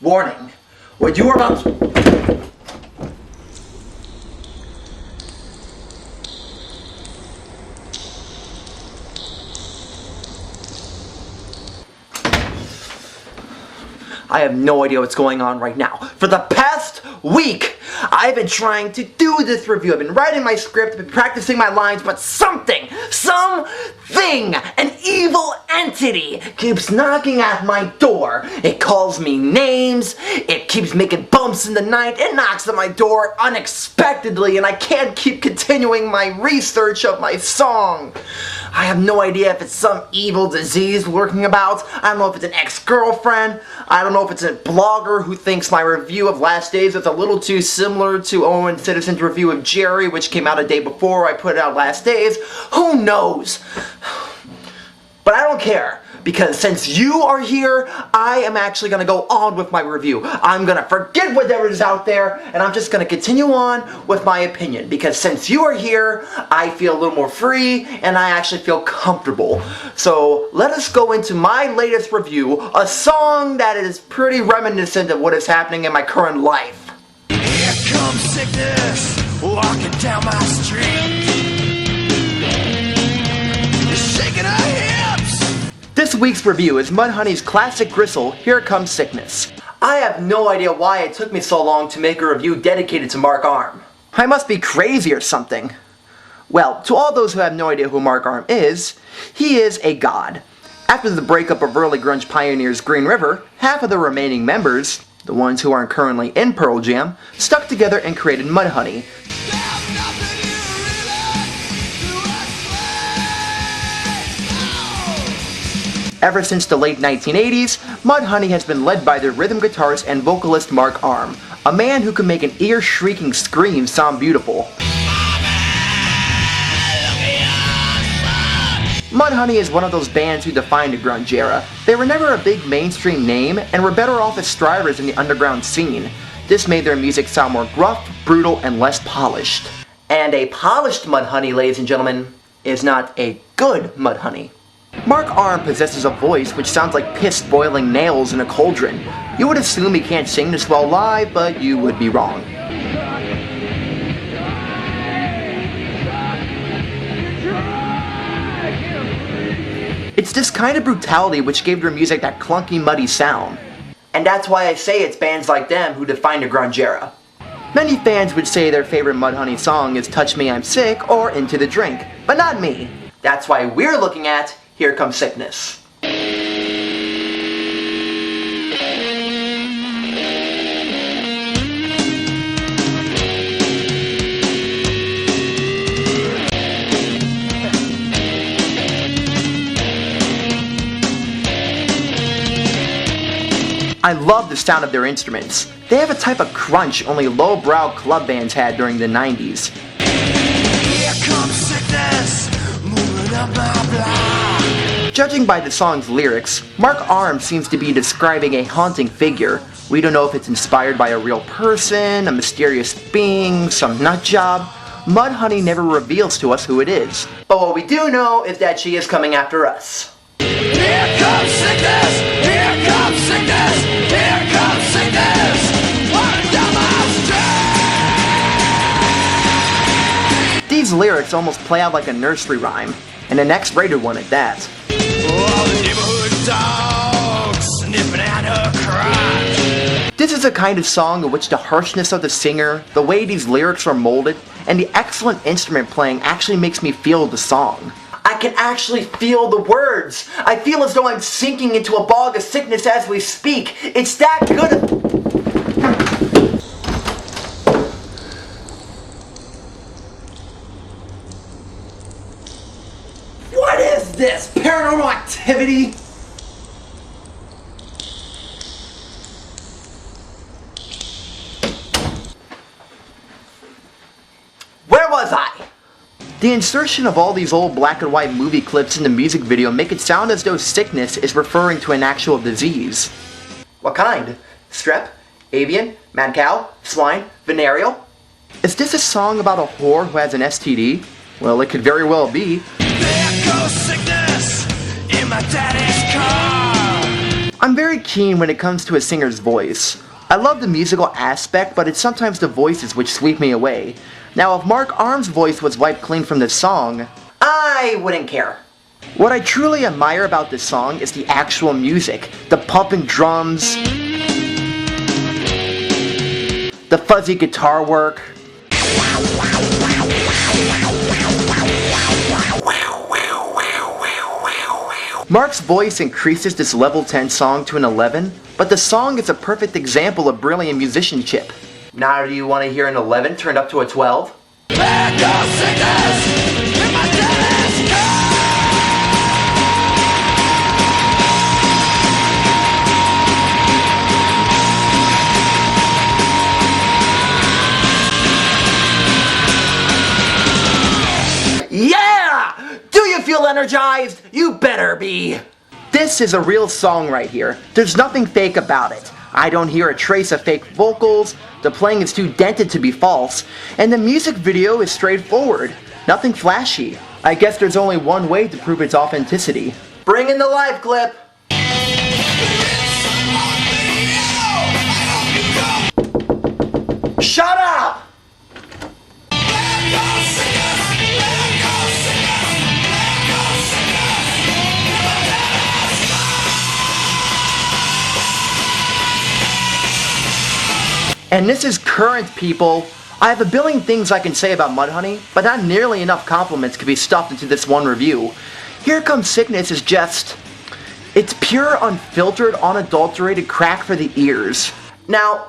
Warning, what you are about to... I have no idea what's going on right now. For the past week, I've been trying to do this review. I've been writing my script, I've been practicing my lines, but something, an evil entity keeps knocking at my door. It calls me names, it keeps making bumps in the night, it knocks at my door unexpectedly, and I can't keep continuing my research of my song. I have no idea if it's some evil disease lurking about. I don't know if it's an ex-girlfriend. I don't know if it's a blogger who thinks my review of Last Days is a little too similar to Owen Citizen's review of Jerry, which came out a day before I put out Last Days. Who knows? But I don't care, because since you are here, I am actually going to go on with my review. I'm going to forget whatever is out there, and I'm just going to continue on with my opinion, because since you are here, I feel a little more free, and I actually feel comfortable. So let us go into my latest review, a song that is pretty reminiscent of what is happening in my current life. Here comes sickness, walking down my street. Shaking her hips. This week's review is Mudhoney's classic gristle, Here Comes Sickness. I have no idea why it took me so long to make a review dedicated to Mark Arm. I must be crazy or something. Well, to all those who have no idea who Mark Arm is, he is a god. After the breakup of early grunge pioneers Green River, half of the remaining members, the ones who aren't currently in Pearl Jam, stuck together and created Mudhoney. Ever since the late 1980s, Mudhoney has been led by their rhythm guitarist and vocalist Mark Arm, a man who can make an ear-shrieking scream sound beautiful. Mudhoney is one of those bands who defined the grunge era. They were never a big mainstream name and were better off as strivers in the underground scene. This made their music sound more gruff, brutal, and less polished. And a polished Mudhoney, ladies and gentlemen, is not a good Mudhoney. Mark Arm possesses a voice which sounds like piss boiling nails in a cauldron. You would assume he can't sing this well live, but you would be wrong. It's this kind of brutality which gave their music that clunky, muddy sound. And that's why I say it's bands like them who define the grunge era. Many fans would say their favorite Mudhoney song is Touch Me I'm Sick or Into the Drink, but not me. That's why we're looking at Here Comes Sickness. I love the sound of their instruments. They have a type of crunch only lowbrow club bands had during the 90s. Here comes sickness, moving up my block. Judging by the song's lyrics, Mark Arm seems to be describing a haunting figure. We don't know if it's inspired by a real person, a mysterious being, some nutjob. Mudhoney never reveals to us who it is. But what we do know is that she is coming after us. Here comes sickness, here comes sickness, here comes sickness, running down my street. These lyrics almost play out like a nursery rhyme, and an X-rated one at that. All the neighborhood dogs sniffing at her crotch. This is a kind of song in which the harshness of the singer, the way these lyrics are molded, and the excellent instrument playing actually makes me feel the song. I can actually feel the words. I feel as though I'm sinking into a bog of sickness as we speak. It's that good. What is this? Paranormal Activity? Where was I? The insertion of all these old black and white movie clips in the music video make it sound as though sickness is referring to an actual disease. What kind? Strep? Avian? Mad cow? Swine? Venereal? Is this a song about a whore who has an STD? Well, it could very well be. There goes sickness in my daddy's car. I'm very keen when it comes to a singer's voice. I love the musical aspect, but it's sometimes the voices which sweep me away. Now, if Mark Arm's voice was wiped clean from this song, I wouldn't care. What I truly admire about this song is the actual music, the pumping drums, the fuzzy guitar work. Mark's voice increases this level 10 song to an 11, but the song is a perfect example of brilliant musicianship. Now do you want to hear an 11 turned up to a 12? Yeah! Do you feel energized? You better be! This is a real song right here. There's nothing fake about it. I don't hear a trace of fake vocals, the playing is too dented to be false, and the music video is straightforward. Nothing flashy. I guess there's only one way to prove its authenticity. Bring in the live clip! Shut up! And this is current, people. I have a billion things I can say about Mudhoney, but not nearly enough compliments could be stuffed into this one review. Here Comes Sickness is just... it's pure, unfiltered, unadulterated crack for the ears. Now,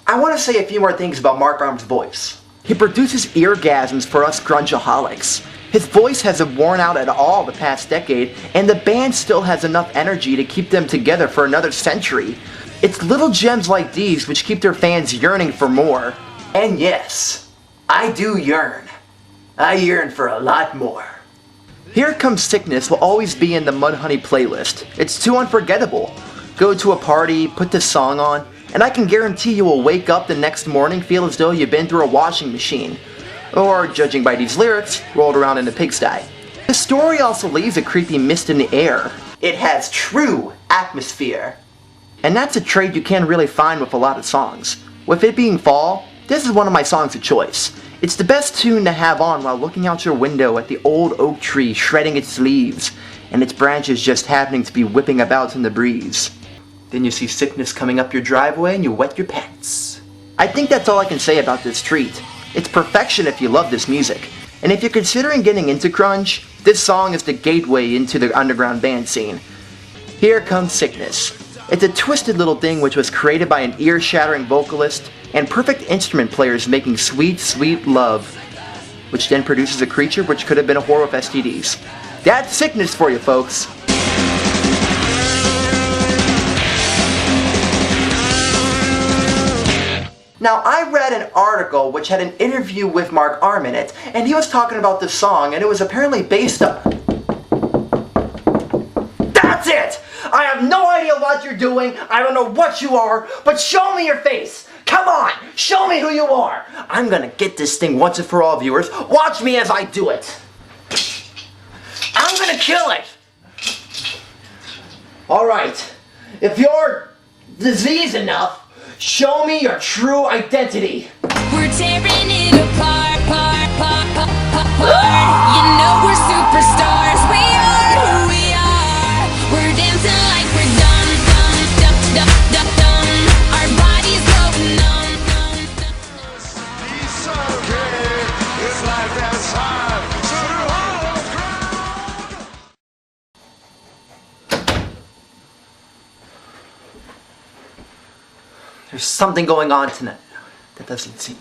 I want to say a few more things about Mark Arm's voice. He produces eargasms for us grungeaholics. His voice hasn't worn out at all the past decade, and the band still has enough energy to keep them together for another century. It's little gems like these which keep their fans yearning for more. And yes, I do yearn. I yearn for a lot more. Here Comes Sickness will always be in the Mudhoney playlist. It's too unforgettable. Go to a party, put this song on, and I can guarantee you will wake up the next morning feel as though you've been through a washing machine. Or, judging by these lyrics, rolled around in a pigsty. The story also leaves a creepy mist in the air. It has true atmosphere. And that's a trait you can't really find with a lot of songs. With it being fall, this is one of my songs of choice. It's the best tune to have on while looking out your window at the old oak tree shredding its leaves, and its branches just happening to be whipping about in the breeze. Then you see sickness coming up your driveway and you wet your pants. I think that's all I can say about this treat. It's perfection if you love this music. And if you're considering getting into grunge, this song is the gateway into the underground band scene. Here Comes Sickness. It's a twisted little thing which was created by an ear-shattering vocalist and perfect instrument players making sweet, sweet love, which then produces a creature which could have been a horror of STDs. That's Sickness for you, folks. Now, I read an article which had an interview with Mark Arm in it, and he was talking about this song, and it was apparently based on... That's it! I have no idea what you're doing, I don't know what you are, but show me your face! Come on, show me who you are! I'm gonna get this thing once and for all, viewers. Watch me as I do it! I'm gonna kill it! Alright, if you're diseased enough, show me your true identity! We're tearing it apart, You know we're superstars, we are who we are. We're dancing like we're dumb. Our bodies go numb. It's okay, it's life that's hard. So do all of There's something going on tonight that doesn't seem...